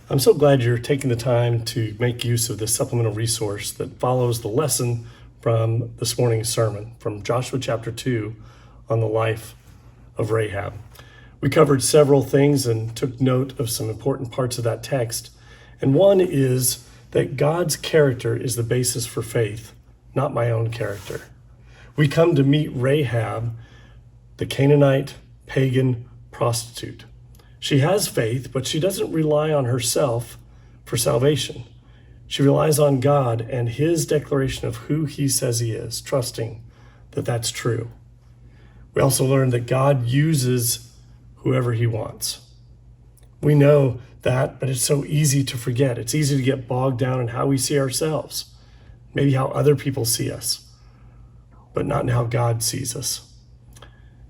I'm so glad you're taking the time to make use of this supplemental resource that follows the lesson from this morning's sermon from Joshua chapter 2 on the life of Rahab. We covered several things and took note of some important parts of that text. And one is that God's character is the basis for faith, not my own character. We come to meet Rahab, the Canaanite pagan prostitute. She has faith, but she doesn't rely on herself for salvation. She relies on God and his declaration of who he says he is, trusting that that's true. We also learned that God uses whoever he wants. We know that, but it's so easy to forget. It's easy to get bogged down in how we see ourselves, maybe how other people see us, but not in how God sees us.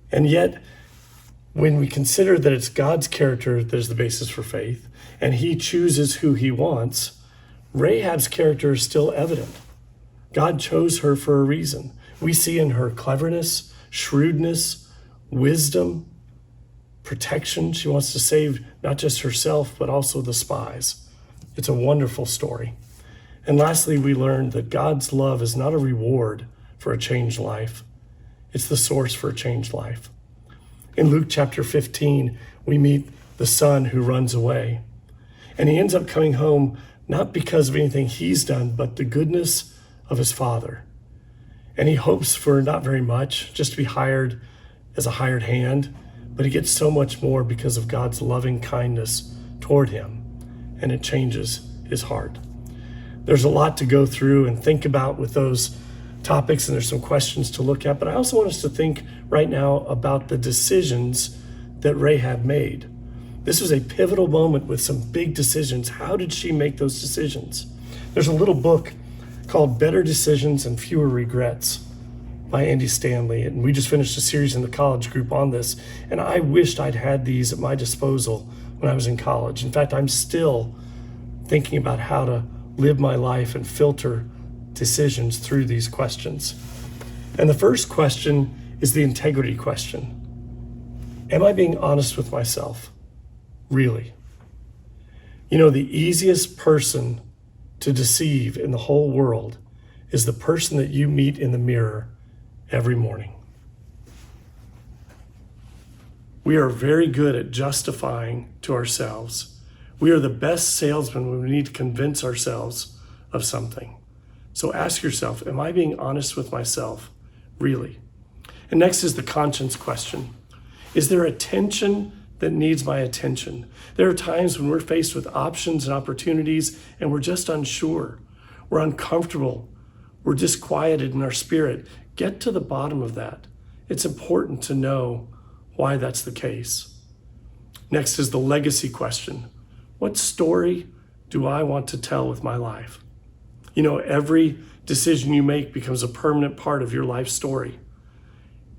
And yet, when we consider that it's God's character that is the basis for faith, and he chooses who he wants, Rahab's character is still evident. God chose her for a reason. We see in her cleverness, shrewdness, wisdom, protection. She wants to save not just herself, but also the spies. It's a wonderful story. And lastly, we learned that God's love is not a reward for a changed life. It's the source for a changed life. In Luke chapter 15, we meet the son who runs away. And he ends up coming home not because of anything he's done, but the goodness of his father. And he hopes for not very much, just to be hired as a hired hand, but he gets so much more because of God's loving kindness toward him, and it changes his heart. There's a lot to go through and think about with those topics, and there's some questions to look at, but I also want us to think right now about the decisions that Rahab made. This was a pivotal moment with some big decisions. How did she make those decisions? There's a little book called Better Decisions and Fewer Regrets by Andy Stanley, and we just finished a series in the college group on this, and I wished I'd had these at my disposal when I was in college. In fact, I'm still thinking about how to live my life and filter decisions through these questions. And the first question is the integrity question. Am I being honest with myself? Really? You know, the easiest person to deceive in the whole world is the person that you meet in the mirror every morning. We are very good at justifying to ourselves. We are the best salesmen when we need to convince ourselves of something. So ask yourself, am I being honest with myself? Really? And next is the conscience question. Is there a tension that needs my attention? There are times when we're faced with options and opportunities and we're just unsure. We're uncomfortable. We're disquieted in our spirit. Get to the bottom of that. It's important to know why that's the case. Next is the legacy question. What story do I want to tell with my life? You know, every decision you make becomes a permanent part of your life story.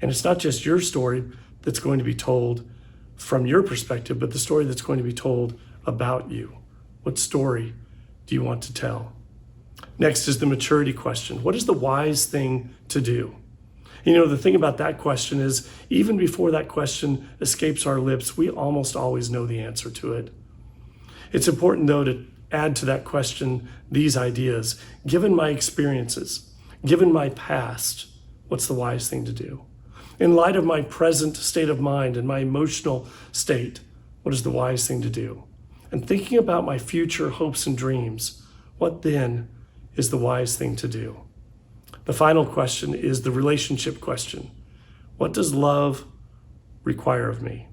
And it's not just your story that's going to be told from your perspective, but the story that's going to be told about you. What story do you want to tell? Next is the maturity question. What is the wise thing to do? You know, the thing about that question is, even before that question escapes our lips, we almost always know the answer to it. It's important, though, to add to that question these ideas. Given my experiences, given my past, what's the wise thing to do? In light of my present state of mind and my emotional state, what is the wise thing to do? And thinking about my future hopes and dreams, what then is the wise thing to do? The final question is the relationship question. What does love require of me?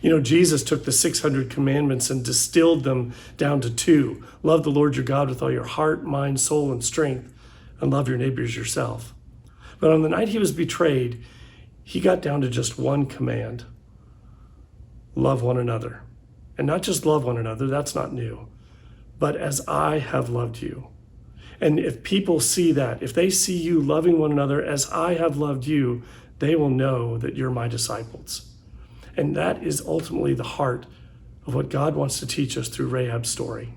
You know, Jesus took the 600 commandments and distilled them down to 2. Love the Lord your God with all your heart, mind, soul, and strength, and love your neighbor as yourself. But on the night he was betrayed, he got down to just one command. Love one another. And not just love one another, that's not new, but as I have loved you. And if people see that, if they see you loving one another as I have loved you, they will know that you're my disciples. And that is ultimately the heart of what God wants to teach us through Rahab's story.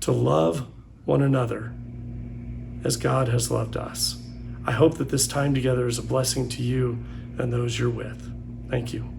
To love one another as God has loved us. I hope that this time together is a blessing to you and those you're with. Thank you.